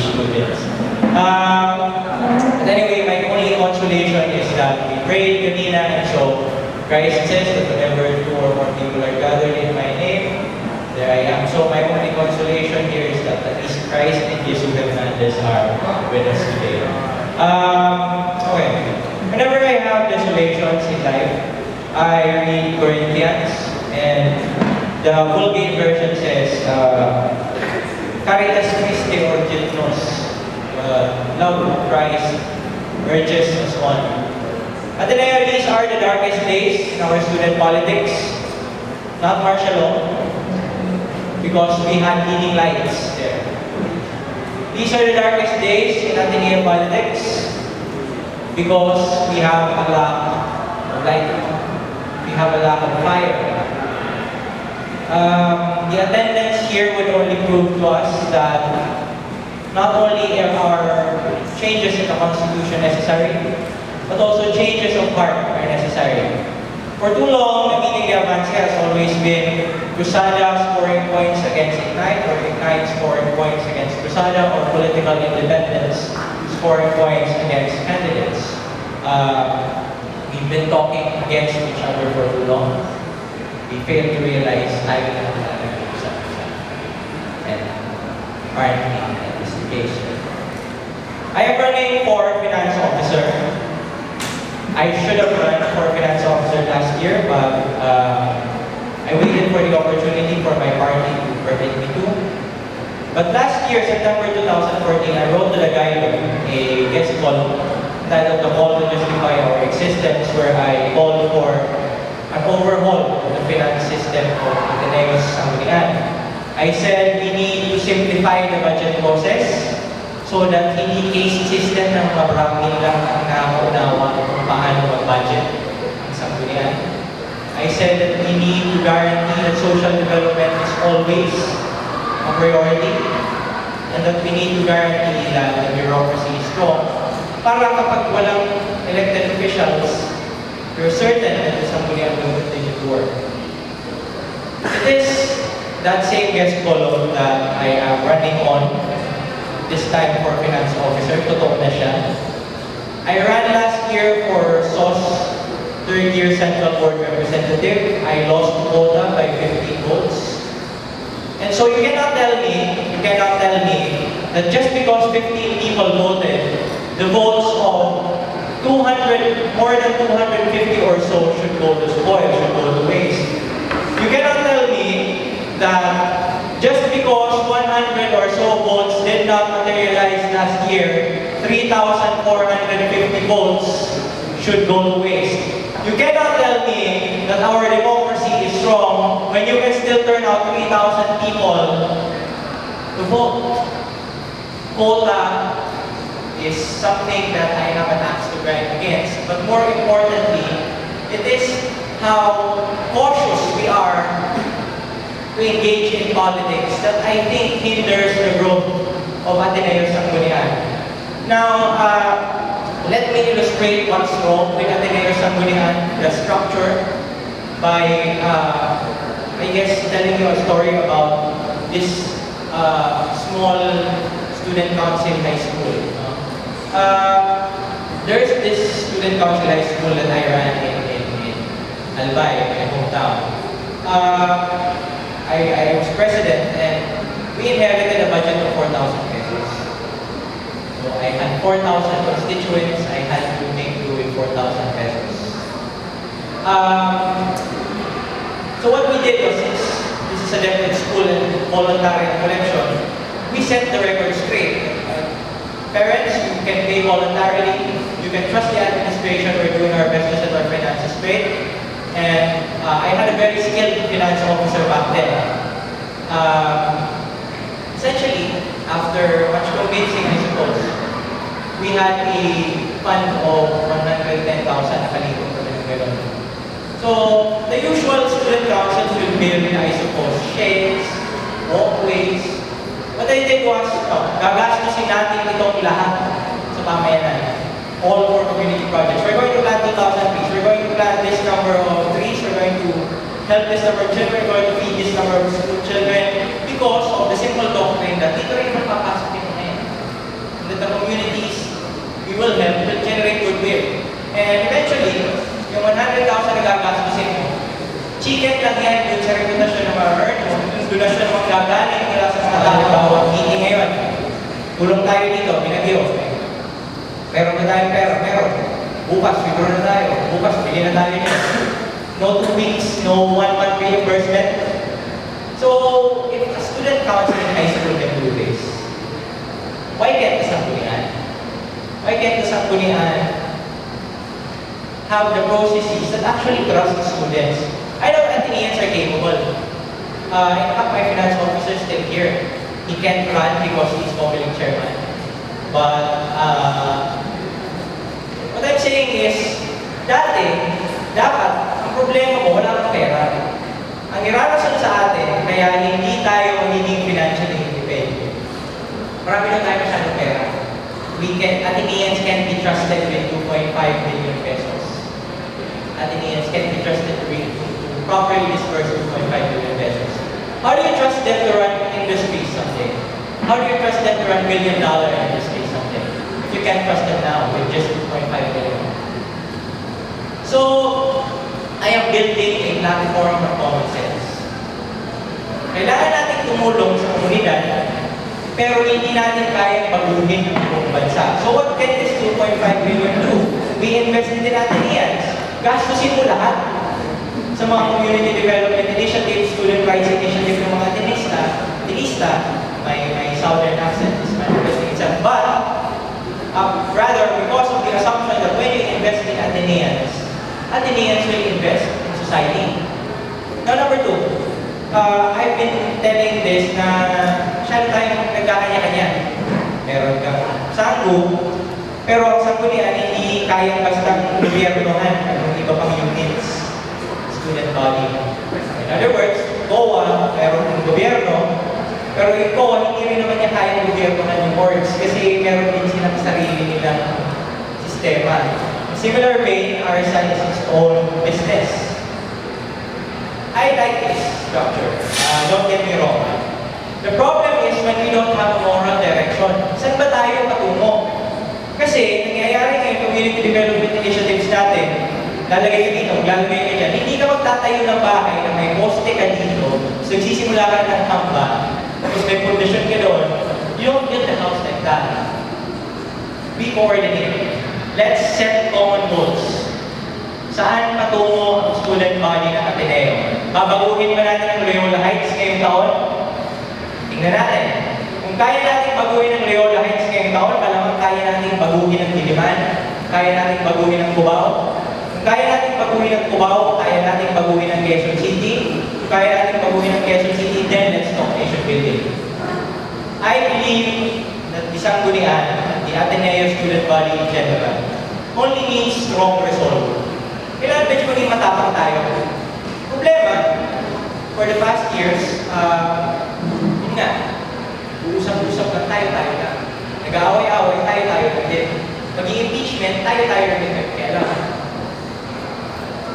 English students. But anyway, my only consolation is that we prayed kanina, and so Christ says that whenever two or more people are gathered in my name, there I am. So my only consolation here is that at least Christ and Jesus Hernandez are with us today. Okay. Whenever I have desolations in life, I read Corinthians, and the Vulgate version says, Caritas Christi or Gentnos, love of Christ urges us on. At the end, these are the darkest days in our student politics, not martial law, because we had leading lights there. These are the darkest days in Ateneo politics because we have a lack of light. We have a lack of fire. The attendance here would only prove to us that not only are changes in the Constitution necessary, but also changes of heart are necessary. For too long, the meeting de avance has always been Cruzada scoring points against Ignite, or Ignite scoring points against Cruzada, or political independence scoring points against candidates. We've been talking against each other for too long. We fail to realize tayo na talaga isa. And apparently, that is the case. I am running for finance officer. I should have run for finance officer last year, but I waited for the opportunity for my party to permit me to. But last year, September 2014, I wrote to the guide a guest column titled "The Call to Justify Our Existence," where I called for an overhaul of the finance system of Ateneo's Sanggunian. I said we need to simplify the budget process so that hindi case system ng maraming lang ang nakaunawa kung paano mag-budget ang Sanggunian. I said that we need to guarantee that social development is always a priority, and that we need to guarantee that the bureaucracy is strong para kapag walang elected officials, you're certain that the Sanggunian will continue to work. It is that same guest column that I am running on this time for finance officer. Totoo na siya. I ran last year for SOS third year Central Board Representative. I lost quota by 15 votes. And so you cannot tell me that just because 15 people voted, the votes of 200, more than 250 or so should go to spoil, should go to waste. You cannot tell me that just because 100 or so votes did not materialize last year, 3,450 votes should go to waste. You cannot tell me that our democracy is strong when you can still turn out 3,000 people to vote. Quota is something that I have an axe to grind against. But more importantly, it is how cautious we are to engage in politics that I think hinders the growth of Ateneo Sanggunian. Now, let me illustrate what's wrong with Ateneo Sanggunian, the structure, by, I guess, telling you a story about this small student council high school. There's this student council high school that I ran in Albay, my hometown. I was president, and we inherited a budget of 4,000 pesos. So I had 4,000 constituents. I had to make do with 4,000 pesos. So what we did was this is a limited school and voluntary collection. We set the record straight. Parents, you can pay voluntarily. You can trust the administration. We're doing our best to set our finances straight. And I had a very skilled finance officer back then. Essentially, after much convincing, I suppose, we had a fund of 110,000 nakalimutan ko rin gano'n. So, the usual student councils will build, I suppose, sheds, walkways. What I did was, gagastusin natin itong lahat sa pamayanan. All for community projects. We're going to plant 2,000 trees. We're going to plant this number of trees. We're going to help this number of children. We're going to feed this number of children because of the simple doctrine that dito rin magpapasok yung ngayon. Chicken lang yan dun sa reputasyon na ma-earn mo. Doon na siya naman gagaling mula sa mga halimbawa meeting ngayon. Tulong tayo dito, binagyo. Meron na tayong pera, meron. Bukas, withdraw na tayo. Bukas, bili na tayo nito. No 2 weeks, no 1 month reimbursement. So, if a student counselor in high school can do this, why can't the Sanggunian? Why can't the Sanggunian have the processes that actually trust the students? I know Ateneans are capable. In fact, my finance officer is still here. He can't run because he's public chairman. But what I'm saying is, dapat, ang problema mo, wala kang pera. Ang irarason sa atin, kaya hindi tayo magiging financially independent. Marami na tayo masyadong pera. Ateneans can be trusted with 2.5 billion pesos. Ateneans can be trusted to properly disperse 2.5 billion pesos. How do you trust them to run industry someday? How do you trust them to run $1 billion industry someday? If you can't trust them now with just 2.5 billion. So, I am building a platform of common sense. Kailangan natin tumulong sa komunidad, pero hindi natin kayang baguhin ang buong bansa. So what can this 2.5 billion do? We invest in Ateneans. Gastusin mo lahat sa mga community development initiatives, student rights initiative ng mga Atenista, my southern accent is manifesting itself. But, rather, because of the assumption that when you invest in Ateneans will invest in society. Now, number 2, I've been telling this na masyado tayong nagkakanya-kanya. Meron kang sanggo, pero ang sanggunian hindi kayang bastang gobyernohan ng iba pang units, student body. In other words, COA, meron ng gobyerno, pero yung COA, hindi rin naman niya kayang gobyernohan yung boards kasi meron din silang sarili nilang sistema. Similar vein, RSI is its own business. I like this structure. Don't get me wrong. The problem is when we don't have a moral direction. Saan ba tayo patungo? Kasi nangyayari ngayon community development initiatives natin, lalagay ka dito, lalagay ka dyan, hindi ka magtatayo ng bahay na may poste ka dito, so nagsisimula ka ng hamba, tapos may foundation ka doon, you don't build the house like that. Be coordinated. Let's set common goals. Saan patungo ang student body ng Ateneo? Babaguhin ba natin ang Loyola Heights ngayong taon? Tingnan natin. Kung kaya natin baguhin ang Loyola Heights ngayong taon, malamang kaya natin baguhin ang Diliman, kaya natin baguhin ang Cubao. Kung kaya natin baguhin ang Cubao, kaya natin baguhin ang Quezon City. Kung kaya natin baguhin ang Quezon City, then let's talk nation building. I believe that the Sanggunian, the Ateneo student body in general, only needs strong resolve. Kailangan medyo maging matapang tayo. Problema, for the past years, yun nga, usap-usap lang tayo na. Nag-aaway-aaway tayo lang din. Mag-i-impeachment, tayo lang din. Kailangan.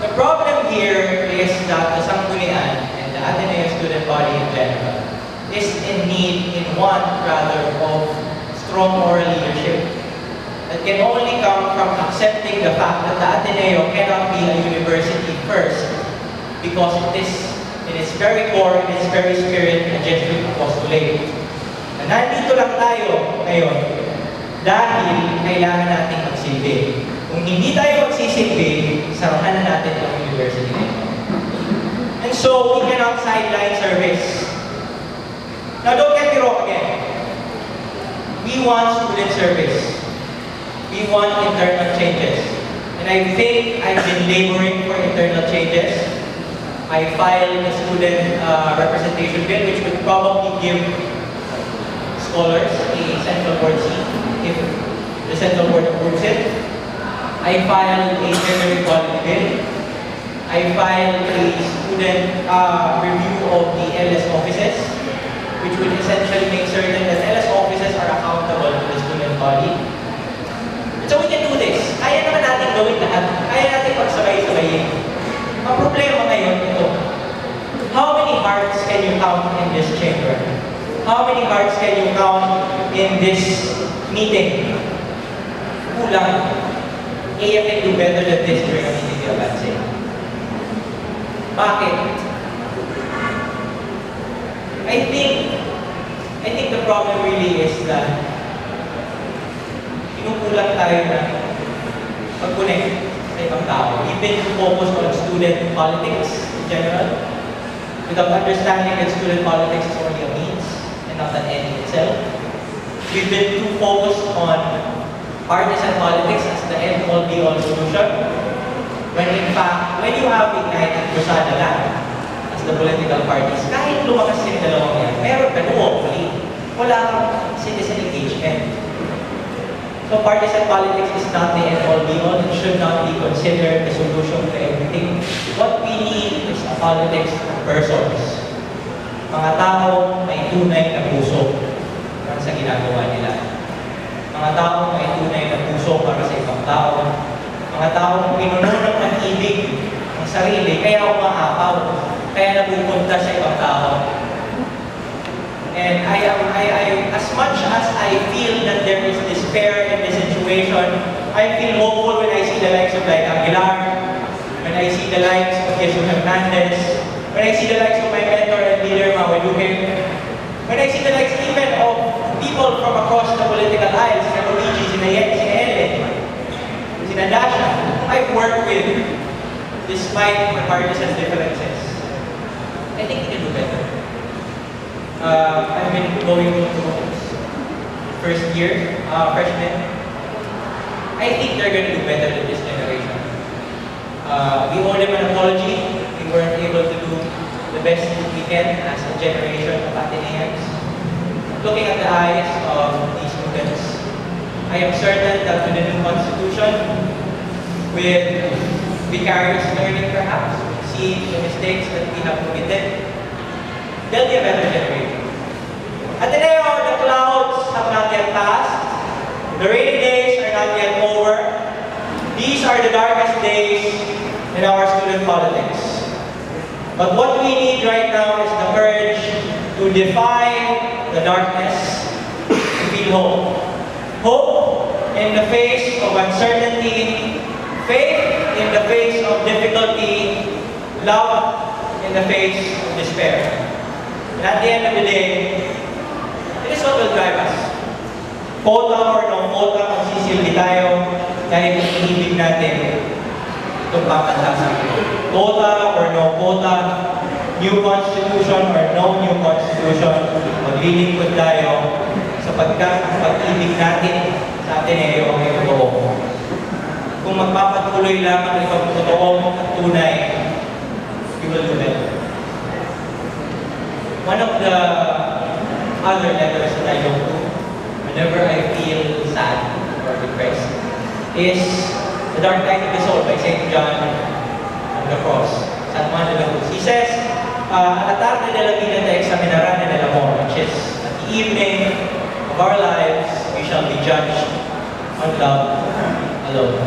The problem here is that the Sanggunian and the Ateneo student body in general is in need in one rather of strong moral leadership that can only come from accepting the fact that the Ateneo cannot be a university first because it is in its very core, in its very spirit, a Jesuit apostolate. Na nandito lang tayo ngayon dahil kailangan natin magsilbi. Kung hindi tayo magsisilbi, sarahan na natin ang university ngayon. And so, we cannot sideline service. Now, don't get me wrong again. We want student service. We want internal changes. And I think I've been laboring for internal changes. I filed a student representation bill which would probably give scholars a central board seat if the central board approves it. I filed a gender equality bill. I filed a student review of the LS offices, which would essentially make certain that LS offices are accountable to the student body. And so we can do this. Kaya naman natin gawin lahat. Kaya natin pagsabay-sabayin. Ang problema ngayon ito. How many hearts can you count in this chamber? How many hearts can you count in this meeting? Kulang. AF can do better than this during a meeting, I would say. Bakit? I think the problem really is that kinukulang tayo na pag-connect sa ibang tao. We've been focused on student politics in general, without understanding that student politics is only a means and not an end in itself. We've been too focused on partisan politics as the end-all be-all solution, when in fact, when you have Ignite and Cruzada lang as the political parties, kahit lumakas yung dalawang yan, meron ka hopefully, wala kang citizen engagement. So partisan politics is not the end-all be-all. It should not be considered the solution to everything. What we need is a politics of persons. Mga tao may tunay na puso para sa ginagawa nila. Mga tao may tunay na puso para sa ibang tao. Mga taong pinuno ng pag-ibig ng sarili, kaya umaapaw, kaya napupunta sa ibang tao. And as much as I feel that there is despair in this situation, I feel hopeful when I see the likes of like Aguilar, when I see the likes of Jesus Hernandez, when I see the likes of my mentor and leader, Maweluhe, when I see the likes even of people from across the political aisles, sina Luigi, sina Ellen, sina Dasha, I've worked with, despite the partisan differences. I think we can do better. I've been going through first year, freshmen. I think they're going to do better than this generation. We owe them an apology. We weren't able to do the best we can as a generation of Ateneans. Looking at the eyes of these students, I am certain that with the new constitution, with vicarious learning perhaps, see the mistakes that we have committed, they'll be a better generation. Ateneo, the clouds have not yet passed. The rainy days are not yet over. These are the darkest days in our student politics. But what we need right now is the courage to defy the darkness, to feel hope. Hope in the face of uncertainty, faith in the face of difficulty, love in the face of despair. And at the end of the day, it is what will drive us. Quota or no quota, magsisilbi tayo dahil inibig natin itong pamantasan. Quota or no quota, new constitution or no new constitution, maglilingkod tayo sapagkat ang pag-ibig natin sa Ateneo ay totoo. Kung magpapatuloy lamang ito totoo at tunay, you will do better. One of the other letters that I go to whenever I feel sad or depressed is The Dark Night of the Soul by St. John on the Cross, San Juan de la Cruz. He says, a la tarde de la vida te examinarán en el amor, which is at the evening of our lives, we shall be judged on love alone.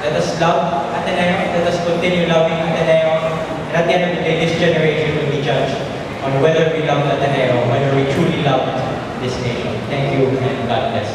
Let us love Ateneo, let us continue loving Ateneo, and at the end of the day, this generation will be judged on whether we love Ateneo, whether we truly love this nation. Thank you and God bless.